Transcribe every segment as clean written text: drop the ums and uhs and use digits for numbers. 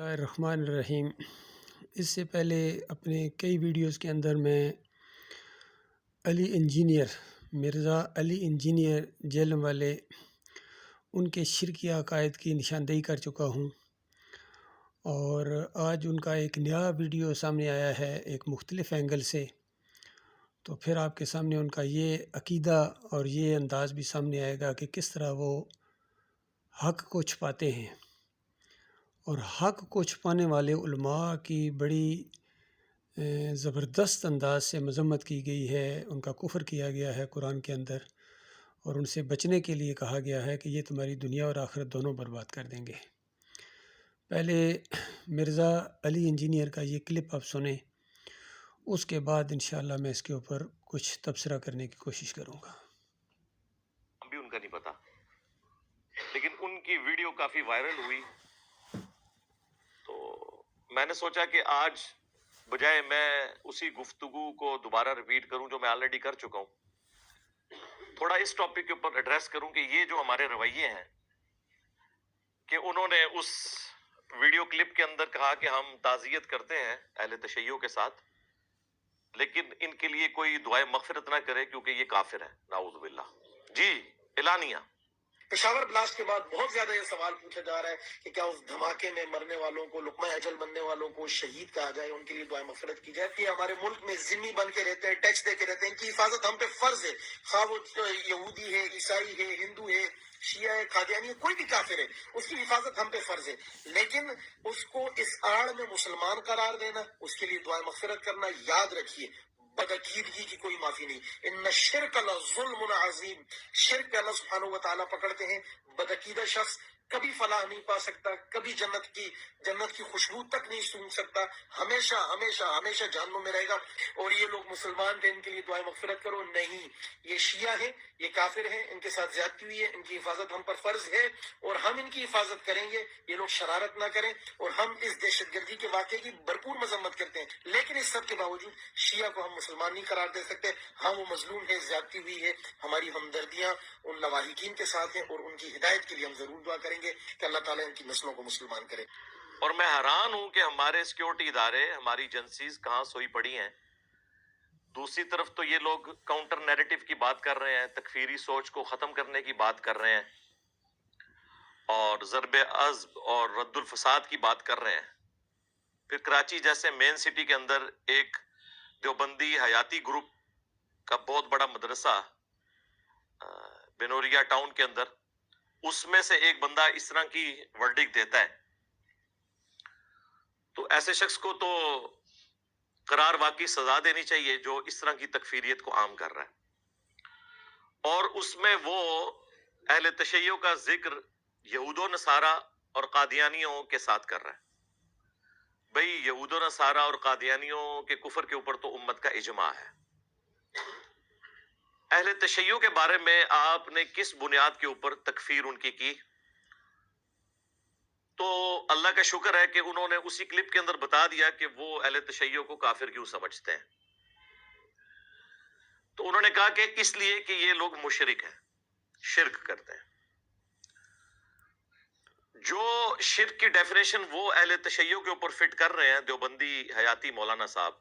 اللہ الرحمن الرحیم۔ اس سے پہلے اپنے کئی ویڈیوز کے اندر میں مرزا علی انجینئر جہلم والے ان کے شرکی عقائد کی نشاندہی کر چکا ہوں، اور آج ان کا ایک نیا ویڈیو سامنے آیا ہے ایک مختلف اینگل سے، تو پھر آپ کے سامنے ان کا یہ عقیدہ اور یہ انداز بھی سامنے آئے گا کہ کس طرح وہ حق کو چھپاتے ہیں، اور حق کو چھپانے والے علماء کی بڑی زبردست انداز سے مذمت کی گئی ہے، ان کا کفر کیا گیا ہے قرآن کے اندر، اور ان سے بچنے کے لیے کہا گیا ہے کہ یہ تمہاری دنیا اور آخرت دونوں برباد کر دیں گے۔ پہلے مرزا علی انجینئر کا یہ کلپ آپ سنیں، اس کے بعد انشاءاللہ میں اس کے اوپر کچھ تبصرہ کرنے کی کوشش کروں گا۔ بھی ان کا نہیں پتا، لیکن ان کی ویڈیو کافی وائرل ہوئی، تو میں نے سوچا کہ آج بجائے میں اسی گفتگو کو دوبارہ ریپیٹ کروں جو میں آلریڈی کر چکا ہوں، تھوڑا اس ٹاپک کے اوپر ایڈریس کروں کہ یہ جو ہمارے رویے ہیں، کہ انہوں نے اس ویڈیو کلپ کے اندر کہا کہ ہم تعزیت کرتے ہیں اہل تشیع کے ساتھ، لیکن ان کے لیے کوئی دعائے مغفرت نہ کرے کیونکہ یہ کافر ہے، نعوذ باللہ۔ جی اعلانیہ پشاور بلاسٹ کے بعد بہت زیادہ یہ سوال پوچھا جا رہا ہے کہ کیا اس دھماکے میں مرنے والوں کو، لقمہ اجل بننے والوں کو شہید کہا جائے، ان کے لیے دعائیں مغفرت کی جائے؟ کہ ہمارے ملک میں ذمہ بن کے رہتے ہیں، ٹیکس دے کے رہتے ہیں، ان کی حفاظت ہم پہ فرض ہے، خواہ وہ یہودی ہے، عیسائی ہے، ہندو ہے، شیعہ ہے، قادیانی ہے، کوئی بھی کافر ہے، اس کی حفاظت ہم پہ فرض ہے، لیکن اس کو اس آڑ میں مسلمان قرار دینا، اس کے لیے دعائیں مغفرت کرنا، یاد رکھیے بدعقیدگی کی کوئی معافی نہیں۔ ان الشرک لظلم عظیم، شرک پہ اللہ سبحانہ و تعالیٰ پکڑتے ہیں۔ بدعقیدہ شخص کبھی فلاح نہیں پا سکتا، کبھی جنت کی خوشبو تک نہیں سونگھ سکتا، ہمیشہ ہمیشہ ہمیشہ جہنم میں رہے گا۔ اور یہ لوگ مسلمان تھے، ان کے لیے دعائیں مغفرت کرو، نہیں، یہ شیعہ ہیں، یہ کافر ہیں، ان کے ساتھ زیادتی ہوئی ہے، ان کی حفاظت ہم پر فرض ہے، اور ہم ان کی حفاظت کریں گے، یہ لوگ شرارت نہ کریں، اور ہم اس دہشت گردی کے واقعے کی بھرپور مذمت کرتے ہیں، لیکن اس سب کے باوجود شیعہ کو ہم مسلمان نہیں قرار دے سکتے۔ ہاں وہ مظلوم ہے، زیادتی ہوئی ہے، ہماری ہمدردیاں ان لواحقین کے ساتھ ہیں، اور ان کی ہدایت کے لیے ہم ضرور دعا کریں گے کہ اللہ تعالیٰ ان کی نسلوں کو مسلمان کرے۔ اور میں حیران ہوں کہ ہمارے سیکیورٹی ادارے، ہماری ایجنسیز کہاں سوئی پڑی ہیں۔ دوسری طرف تو یہ لوگ کاؤنٹر نیریٹو کی بات کر رہے ہیں، تکفیری سوچ کو ختم کرنے کی بات کر رہے ہیں، اور ضرب عضب اور رد الفساد کی بات کر رہے ہیں۔ پھر کراچی جیسے مین سٹی کے اندر ایک دیوبندی حیاتی گروپ کا بہت بڑا مدرسہ بنوریا ٹاؤن کے اندر، اس میں سے ایک بندہ اس طرح کی ورڈک دیتا ہے، تو ایسے شخص کو تو قرار واقعی سزا دینی چاہیے جو اس طرح کی تکفیریت کو عام کر رہا ہے، اور اس میں وہ اہل تشیع کا ذکر یہود و نصارہ اور قادیانیوں کے ساتھ کر رہا ہے۔ بھئی یہود و نصارہ اور قادیانیوں کے کفر کے اوپر تو امت کا اجماع ہے، اہل تشیع کے بارے میں آپ نے کس بنیاد کے اوپر تکفیر ان کی؟ تو اللہ کا شکر ہے کہ انہوں نے اسی کلپ کے اندر بتا دیا کہ وہ اہل تشیع کو کافر کیوں سمجھتے ہیں۔ تو انہوں نے کہا کہ اس لیے کہ یہ لوگ مشرک ہیں، شرک کرتے ہیں۔ جو شرک کی ڈیفینیشن وہ اہل تشیع کے اوپر فٹ کر رہے ہیں دیوبندی حیاتی مولانا صاحب،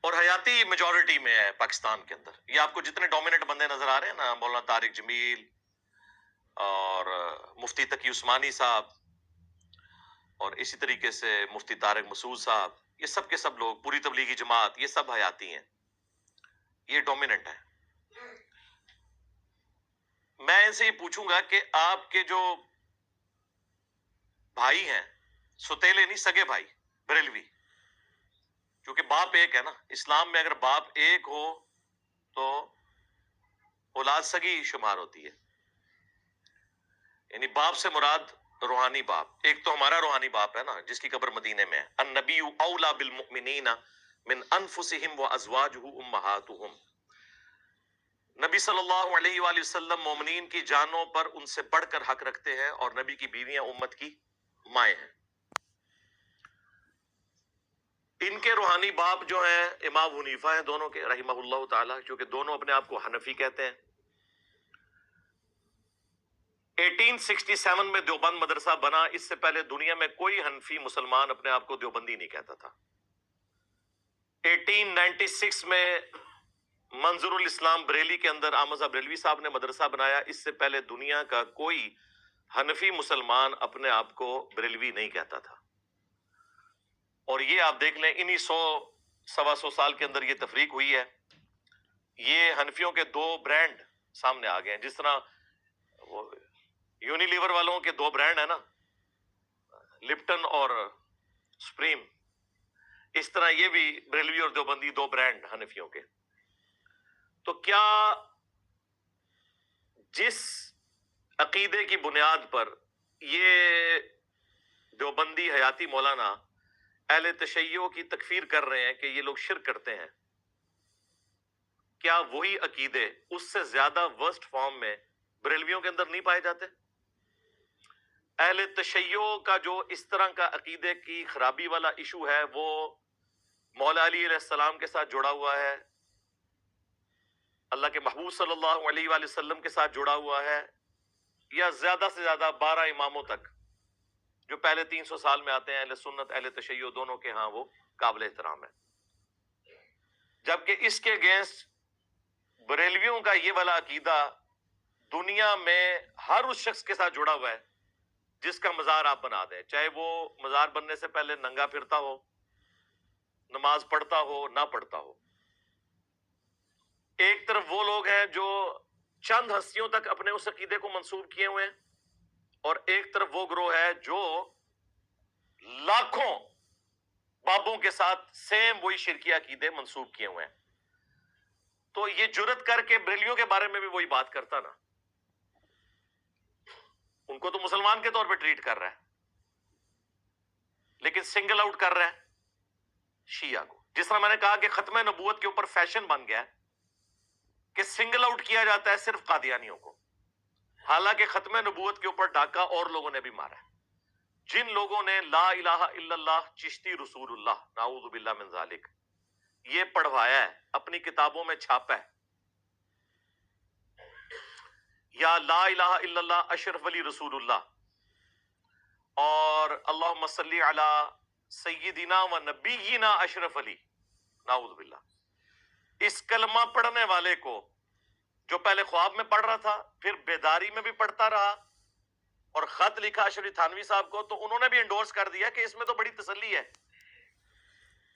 اور حیاتی میجورٹی میں ہے پاکستان کے اندر، یہ آپ کو جتنے ڈومیننٹ بندے نظر آ رہے ہیں نا، مولانا طارق جمیل اور مفتی تقی عثمانی صاحب، اور اسی طریقے سے مفتی طارق مسعود صاحب، یہ سب کے سب لوگ، پوری تبلیغی جماعت، یہ سب حیاتی ہیں، یہ ڈومیننٹ ہے۔ میں ان سے یہ پوچھوں گا کہ آپ کے جو بھائی ہیں، ستیلے نہیں، سگے بھائی بریلوی، کیونکہ باپ ایک ہے نا، اسلام میں اگر باپ ایک ہو تو اولاد سگی شمار ہوتی ہے، یعنی باپ سے مراد روحانی باپ۔ ایک تو ہمارا روحانی باپ ہے نا جس کی قبر مدینے میں ہے، النبی اولا بالمؤمنین من انفسہم وازواجہ امہاتہم، نبی صلی اللہ علیہ وآلہ وسلم مومنین کی جانوں پر ان سے بڑھ کر حق رکھتے ہیں، اور نبی کی بیویاں امت کی مائیں ہیں۔ ان کے روحانی باپ جو ہیں امام حنیفہ ہیں، دونوں کے رحمہ اللہ تعالی، کیونکہ دونوں اپنے آپ کو حنفی کہتے ہیں۔ 1867 میں دیوبند مدرسہ بنا، اس سے پہلے دنیا میں کوئی حنفی مسلمان اپنے آپ کو دیوبندی نہیں کہتا تھا۔ 1896 میں منظر الاسلام بریلی کے اندر احمد صاحب بریلوی صاحب نے مدرسہ بنایا، اس سے پہلے دنیا کا کوئی حنفی مسلمان اپنے آپ کو بریلوی نہیں کہتا تھا۔ اور یہ آپ دیکھ لیں انہی 100-125 سال کے اندر یہ تفریق ہوئی ہے۔ یہ حنفیوں کے 2 برانڈ سامنے آ گئے ہیں، جس طرح وہ یونیلیور والوں کے 2 برانڈ ہیں نا، لپٹن اور سپریم، اس طرح یہ بھی بریلوی اور دیوبندی 2 برانڈ حنفیوں کے۔ تو کیا جس عقیدے کی بنیاد پر یہ دیوبندی حیاتی مولانا اہل تشیع کی تکفیر کر رہے ہیں کہ یہ لوگ شرک کرتے ہیں، کیا وہی عقیدے اس سے زیادہ ورسٹ فارم میں بریلویوں کے اندر نہیں پائے جاتے؟ اہل تشیع کا جو اس طرح کا عقیدے کی خرابی والا ایشو ہے وہ مولا علی علیہ السلام کے ساتھ جڑا ہوا ہے، اللہ کے محبوب صلی اللہ علیہ وآلہ وسلم کے ساتھ جڑا ہوا ہے، یا زیادہ سے زیادہ 12 اماموں تک جو پہلے 300 سال میں آتے ہیں، اہل سنت اہل تشیع دونوں کے ہاں وہ قابل احترام ہے۔ جبکہ اس کے اگینسٹ بریلویوں کا یہ والا عقیدہ دنیا میں ہر اس شخص کے ساتھ جڑا ہوا ہے جس کا مزار آپ بنا دیں، چاہے وہ مزار بننے سے پہلے ننگا پھرتا ہو، نماز پڑھتا ہو نہ پڑھتا ہو۔ ایک طرف وہ لوگ ہیں جو چند ہستیوں تک اپنے اس عقیدے کو منسوب کیے ہوئے ہیں، اور ایک طرف وہ گروہ ہے جو لاکھوں بابوں کے ساتھ سیم وہی شرکی عقیدے منسوب کیے ہوئے ہیں۔ تو یہ جرت کر کے بریلیوں کے بارے میں بھی وہی بات کرتا نا، ان کو تو مسلمان کے طور پہ ٹریٹ کر رہا ہے، لیکن سنگل آؤٹ کر رہا ہے شیعہ کو۔ جس طرح میں نے کہا کہ ختم نبوت کے اوپر فیشن بن گیا ہے کہ سنگل آؤٹ کیا جاتا ہے صرف قادیانیوں کو، حالانکہ ختم نبوت کے اوپر ڈاکہ اور لوگوں نے بھی مارا ہے، جن لوگوں نے لا الہ الا اللہ چشتی رسول اللہ نعوذ باللہ من ذالک یہ پڑھوایا ہے، اپنی کتابوں میں چھاپا ہے، یا لا الہ الا اللہ اشرف علی رسول اللہ اور اللہم صلی علی سیدنا و نبینا اشرف علی نعوذ باللہ، اس کلمہ پڑھنے والے کو جو پہلے خواب میں پڑھ رہا تھا، پھر بیداری میں بھی پڑھتا رہا، اور خط لکھا اشرف تھانوی صاحب کو، تو انہوں نے بھی انڈورس کر دیا کہ اس میں تو بڑی تسلی ہے،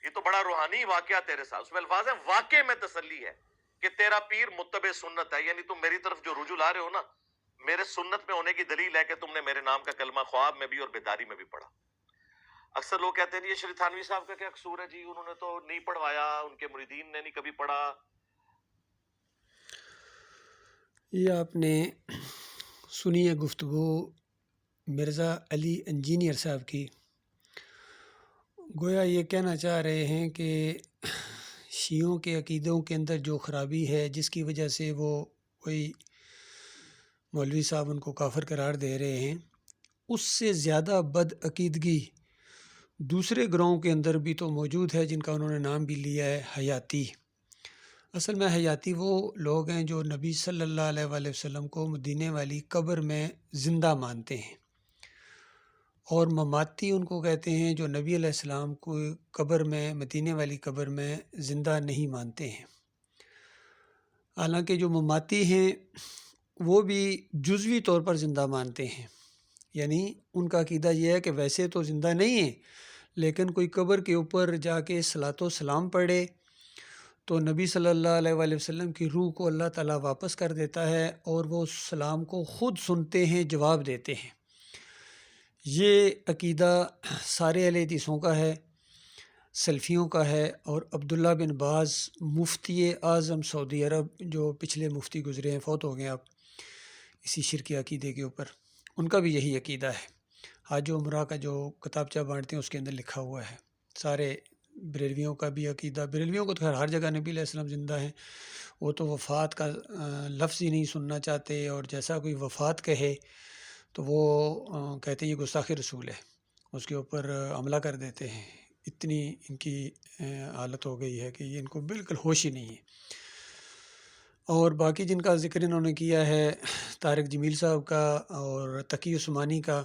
یہ تو بڑا روحانی واقعہ تیرے ساتھ، اس میں الفاظ ہے واقع میں تسلی ہے کہ تیرا پیر متبع سنت ہے، یعنی تم میری طرف جو رجوع لا رہے ہو نا، میرے سنت میں ہونے کی دلیل ہے کہ تم نے میرے نام کا کلمہ خواب میں بھی اور بیداری میں بھی پڑھا۔ اکثر لوگ کہتے ہیں یہ شریف تھانوی صاحب کا کیا قصور ہے جی، انہوں نے تو نہیں پڑھوایا، ان کے مریدین نے نہیں کبھی پڑھا۔ یہ آپ نے سنی ہے گفتگو مرزا علی انجینئر صاحب کی، گویا یہ کہنا چاہ رہے ہیں کہ شیعوں کے عقیدوں کے اندر جو خرابی ہے جس کی وجہ سے وہ کوئی مولوی صاحب ان کو کافر قرار دے رہے ہیں، اس سے زیادہ بد عقیدگی دوسرے گروہوں کے اندر بھی تو موجود ہے جن کا انہوں نے نام بھی لیا ہے حیاتی۔ اصل میں حیاتی وہ لوگ ہیں جو نبی صلی اللہ علیہ وآلہ وسلم کو مدینے والی قبر میں زندہ مانتے ہیں، اور مماتی ان کو کہتے ہیں جو نبی علیہ السلام کو قبر میں مدینے والی قبر میں زندہ نہیں مانتے ہیں۔ حالانکہ جو مماتی ہیں وہ بھی جزوی طور پر زندہ مانتے ہیں، یعنی ان کا عقیدہ یہ ہے کہ ویسے تو زندہ نہیں ہیں، لیکن کوئی قبر کے اوپر جا کے صلاۃ و سلام پڑھے تو نبی صلی اللہ علیہ وآلہ وسلم کی روح کو اللہ تعالیٰ واپس کر دیتا ہے، اور وہ سلام کو خود سنتے ہیں، جواب دیتے ہیں۔ یہ عقیدہ سارے اہل حدیثوں کا ہے، سلفیوں کا ہے، اور عبداللہ بن باز مفتی اعظم سعودی عرب جو پچھلے مفتی گزرے ہیں، فوت ہو گئے آپ، اسی شرکی عقیدے کے اوپر، ان کا بھی یہی عقیدہ ہے۔ حاج عمرہ کا جو کتابچہ بانٹتے ہیں اس کے اندر لکھا ہوا ہے۔ سارے بریلویوں کا بھی عقیدہ، بریلویوں کو تو خیر ہر جگہ نبی علیہ السلام زندہ ہیں، وہ تو وفات کا لفظ ہی نہیں سننا چاہتے، اور جیسا کوئی وفات کہے تو وہ کہتے ہیں یہ گستاخ رسول ہے، اس کے اوپر حملہ کر دیتے ہیں۔ اتنی ان کی حالت ہو گئی ہے کہ یہ ان کو بالکل ہوش ہی نہیں ہے۔ اور باقی جن کا ذکر انہوں نے کیا ہے طارق جمیل صاحب کا اور تقی عثمانی کا،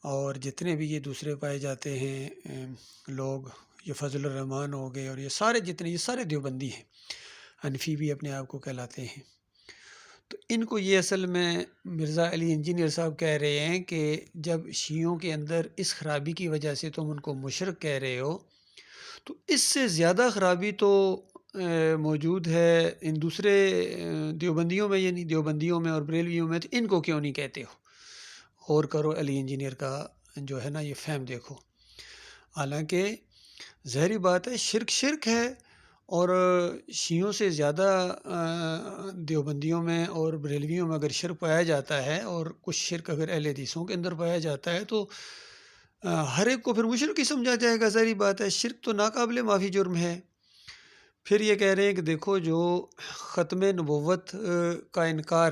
اور جتنے بھی یہ دوسرے پائے جاتے ہیں لوگ، یہ فضل الرحمان ہو گئے، اور یہ سارے جتنے، یہ سارے دیوبندی ہیں، حنفی بھی اپنے آپ کو کہلاتے ہیں۔ تو ان کو یہ اصل میں مرزا علی انجینئر صاحب کہہ رہے ہیں کہ جب شیعوں کے اندر اس خرابی کی وجہ سے تم ان کو مشرک کہہ رہے ہو، تو اس سے زیادہ خرابی تو موجود ہے ان دوسرے دیوبندیوں میں، یعنی دیوبندیوں میں اور بریلویوں میں، تو ان کو کیوں نہیں کہتے ہو؟ غور کرو، علی انجینئر کا جو ہے نا یہ فہم دیکھو۔ حالانکہ ظاہری بات ہے شرک شرک ہے، اور شیعوں سے زیادہ دیوبندیوں میں اور بریلویوں میں اگر شرک پایا جاتا ہے، اور کچھ شرک اگر اہل حدیثوں کے اندر پایا جاتا ہے، تو ہر ایک کو پھر مشرک ہی سمجھا جائے گا۔ ظاہری بات ہے شرک تو ناقابل معافی جرم ہے۔ پھر یہ کہہ رہے ہیں کہ دیکھو جو ختم نبوت کا انکار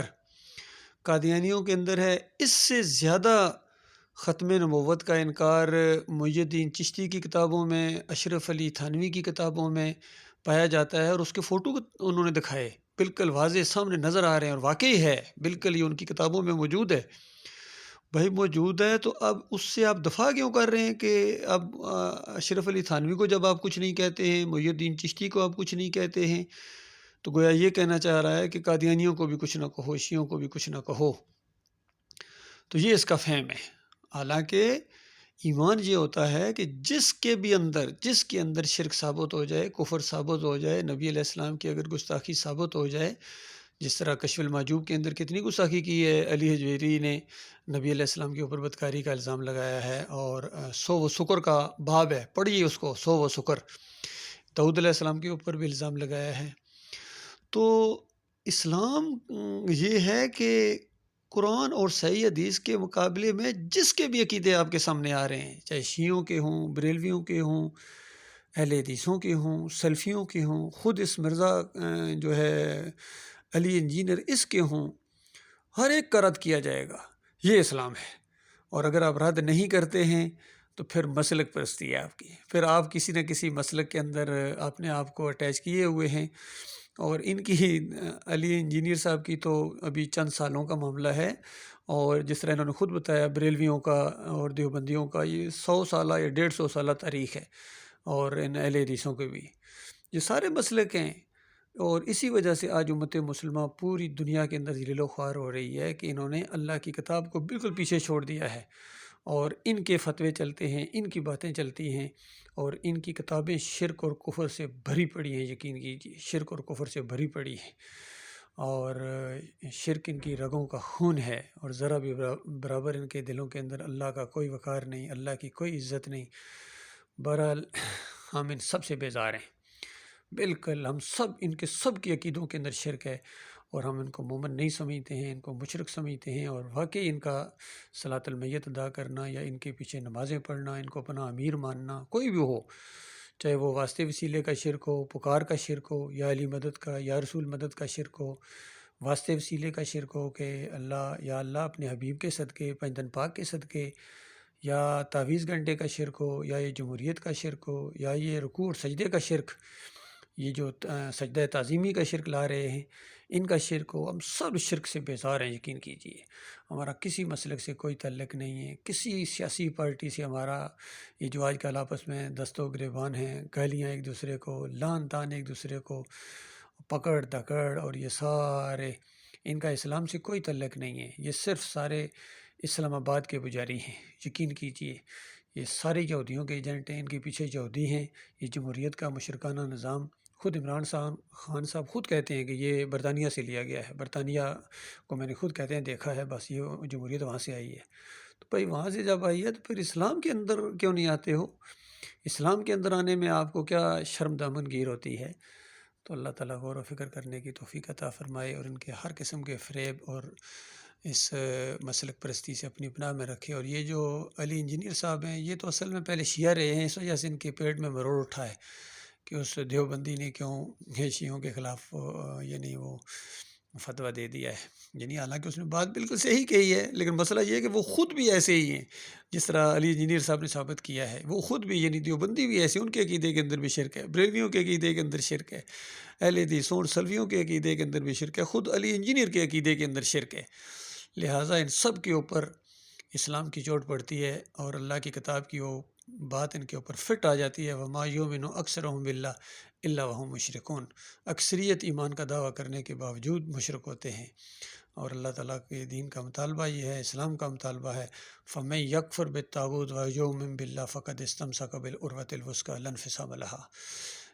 قادیانیوں کے اندر ہے، اس سے زیادہ ختم نبوت کا انکار محی الدین چشتی کی کتابوں میں، اشرف علی تھانوی کی کتابوں میں پایا جاتا ہے، اور اس کے فوٹو انہوں نے دکھائے، بالکل واضح سامنے نظر آ رہے ہیں، اور واقعی ہے، بالکل یہ ان کی کتابوں میں موجود ہے۔ بھائی موجود ہے تو اب اس سے آپ دفاع کیوں کر رہے ہیں کہ اب اشرف علی تھانوی کو جب آپ کچھ نہیں کہتے ہیں، محی الدین چشتی کو آپ کچھ نہیں کہتے ہیں، تو گویا یہ کہنا چاہ رہا ہے کہ قادیانیوں کو بھی کچھ نہ کہو، شیعوں کو بھی کچھ نہ کہو۔ تو یہ اس کا فہم ہے۔ حالانکہ ایمان یہ ہوتا ہے کہ جس کے اندر شرک ثابت ہو جائے، کفر ثابت ہو جائے، نبی علیہ السلام کی اگر گستاخی ثابت ہو جائے، جس طرح کشف المحجوب کے اندر کتنی گستاخی کی ہے، علی حجویری نے نبی علیہ السلام کے اوپر بدکاری کا الزام لگایا ہے، اور سو و سکر کا باب ہے، پڑھیے اس کو، سو و سکر، داؤد علیہ السلام کے اوپر بھی الزام لگایا ہے۔ تو اسلام یہ ہے کہ قرآن اور صحیح حدیث کے مقابلے میں جس کے بھی عقیدے آپ کے سامنے آ رہے ہیں، چاہے شیعوں کے ہوں، بریلویوں کے ہوں، اہل حدیثوں کے ہوں، سلفیوں کے ہوں، خود اس مرزا جو ہے علی انجینئر اس کے ہوں، ہر ایک کا رد کیا جائے گا۔ یہ اسلام ہے۔ اور اگر آپ رد نہیں کرتے ہیں تو پھر مسلک پرستی ہے آپ کی، پھر آپ کسی نہ کسی مسلک کے اندر اپنے آپ کو اٹیچ کیے ہوئے ہیں۔ اور ان کی علی انجینئر صاحب کی تو ابھی چند سالوں کا معاملہ ہے، اور جس طرح انہوں نے خود بتایا بریلویوں کا اور دیوبندیوں کا یہ 100 سالہ یا 150 سالہ تاریخ ہے، اور ان اہل حدیثوں کے بھی یہ سارے مسلک ہیں۔ اور اسی وجہ سے آج امت مسلمہ پوری دنیا کے اندر ذلیل و خوار ہو رہی ہے کہ انہوں نے اللہ کی کتاب کو بالکل پیچھے چھوڑ دیا ہے، اور ان کے فتوے چلتے ہیں، ان کی باتیں چلتی ہیں، اور ان کی کتابیں شرک اور کفر سے بھری پڑی ہیں۔ یقین کیجیے شرک اور کفر سے بھری پڑی ہیں، اور شرک ان کی رگوں کا خون ہے، اور ذرا بھی برابر ان کے دلوں کے اندر اللہ کا کوئی وقار نہیں، اللہ کی کوئی عزت نہیں۔ بہرحال ہم ان سب سے بیزار ہیں، بالکل ہم سب ان کے سب کی عقیدوں کے اندر شرک ہے، اور ہم ان کو مومن نہیں سمجھتے ہیں، ان کو مشرک سمجھتے ہیں، اور واقعی ان کا صلاۃ المیت ادا کرنا یا ان کے پیچھے نمازیں پڑھنا، ان کو اپنا امیر ماننا، کوئی بھی ہو، چاہے وہ واسطے وسیلے کا شرک ہو، پکار کا شرک ہو، یا علی مدد کا یا رسول مدد کا شرک ہو، واسطے وسیلے کا شرک ہو کہ اللہ یا اللہ اپنے حبیب کے صدقے، پنجتن پاک کے صدقے، یا تعویذ گھنٹے کا شرک ہو، یا یہ جمہوریت کا شرک ہو، یا یہ رکوع اور سجدے کا شرک، یہ جو سجدہ تعظیمی کا شرک لا رہے ہیں، ان کا شرک ہو، ہم سب شرک سے بیزار ہیں۔ یقین کیجیے ہمارا کسی مسلک سے کوئی تعلق نہیں ہے، کسی سیاسی پارٹی سے ہمارا، یہ جو آج کل آپس میں دست و گریبان ہیں، گالیاں ایک دوسرے کو، لعن طعن ایک دوسرے کو، پکڑ دکڑ، اور یہ سارے ان کا اسلام سے کوئی تعلق نہیں ہے، یہ صرف سارے اسلام آباد کے پجاری ہیں۔ یقین کیجیے یہ سارے یہودیوں کے ایجنٹ ہیں، ان کے پیچھے یہودی ہیں۔ یہ جمہوریت کا مشرکانہ نظام خود عمران خان صاحب خود کہتے ہیں کہ یہ برطانیہ سے لیا گیا ہے، برطانیہ کو میں نے خود کہتے ہیں دیکھا ہے، بس یہ جمہوریت وہاں سے آئی ہے۔ تو بھائی وہاں سے جب آئی ہے تو پھر اسلام کے اندر کیوں نہیں آتے ہو؟ اسلام کے اندر آنے میں آپ کو کیا شرم دامن گیر ہوتی ہے؟ تو اللہ تعالیٰ غور و فکر کرنے کی توفیق عطا فرمائے، اور ان کے ہر قسم کے فریب اور اس مسلک پرستی سے اپنی پناہ میں رکھے۔ اور یہ جو علی انجینئر صاحب ہیں یہ تو اصل میں پہلے شیعہ رہے ہیں، اس وجہ سے ان کے پیٹ میں مروڑ اٹھا ہے کہ اس دیوبندی نے کیوں شیعوں کے خلاف یعنی وہ فتویٰ دے دیا ہے. یعنی حالانکہ اس نے بات بالکل صحیح کہی ہے، لیکن مسئلہ یہ ہے کہ وہ خود بھی ایسے ہی ہیں جس طرح علی انجینئر صاحب نے ثابت کیا ہے. وہ خود بھی یعنی دیوبندی بھی ایسے، ان کے عقیدے کے اندر بھی شرک ہے، بریلویوں کے عقیدے کے اندر شرک ہے، اہل حدیث اور سلفیوں کے عقیدے کے اندر بھی شرک ہے، خود علی انجینئر کے عقیدے کے اندر شرک ہے. لہٰذا ان سب کے اوپر اسلام کی چوٹ پڑتی ہے اور اللہ کی کتاب کی وہ بات ان کے اوپر فٹ آ جاتی ہے. وما یؤمن اکثرهم باللہ الا وهم مشرکون. اکثریت ایمان کا دعویٰ کرنے کے باوجود مشرک ہوتے ہیں. اور اللہ تعالیٰ کے دین کا مطالبہ یہ ہے، اسلام کا مطالبہ ہے، فَمَن يَكْفُرْ بِالطَّاغُوتِ وَيُؤْمِنْ بِاللَّهِ فَقَدِ اسْتَمْسَكَ بِالْعُرْوَةِ الْوُثْقَىٰ لَا انفصام لَهَا.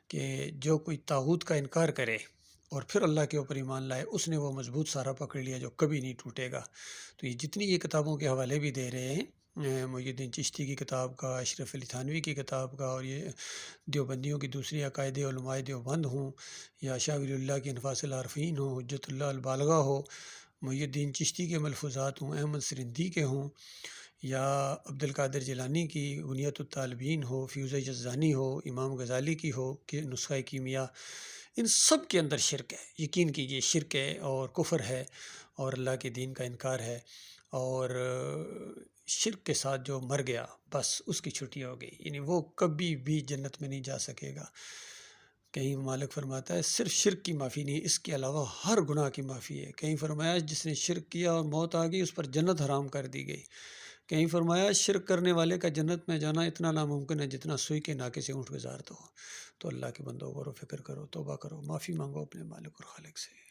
کہ جو کوئی طاغوت کا انکار کرے اور پھر اللہ کے اوپر ایمان لائے، اس نے وہ مضبوط سہارا پکڑ لیا جو کبھی نہیں ٹوٹے گا. تو یہ جتنی یہ کتابوں کے حوالے بھی دے رہے ہیں، محی الدین چشتی کی کتاب کا، اشرف علی تھانوی کی کتاب کا، اور یہ دیوبندیوں کی دوسری عقائد علماء دیوبند ہوں، یا شاہ ولی اللہ کی انفاس العارفین ہوں، حجت اللہ البالغہ ہو، محی الدین چشتی کے ملفوظات ہوں، احمد سرندی کے ہوں، یا عبد القادر جیلانی کی غنیت الطالبین ہو، فیوز جزانی ہو، امام غزالی کی ہو کہ نسخہ کیمیا، ان سب کے اندر شرک ہے. یقین کیجئے شرک ہے اور کفر ہے اور اللہ کے دین کا انکار ہے. اور شرک کے ساتھ جو مر گیا بس اس کی چھٹی ہو گئی، یعنی وہ کبھی بھی جنت میں نہیں جا سکے گا. کہیں مالک فرماتا ہے صرف شرک کی معافی نہیں، اس کے علاوہ ہر گناہ کی معافی ہے. کہیں فرمایا جس نے شرک کیا اور موت آ گئی اس پر جنت حرام کر دی گئی. کہیں فرمایا شرک کرنے والے کا جنت میں جانا اتنا ناممکن ہے جتنا سوئی کے ناکے سے اونٹ گزار دو. تو اللہ کے بندوں غور و فکر کرو، توبہ کرو، معافی مانگو اپنے مالک اور خالق سے.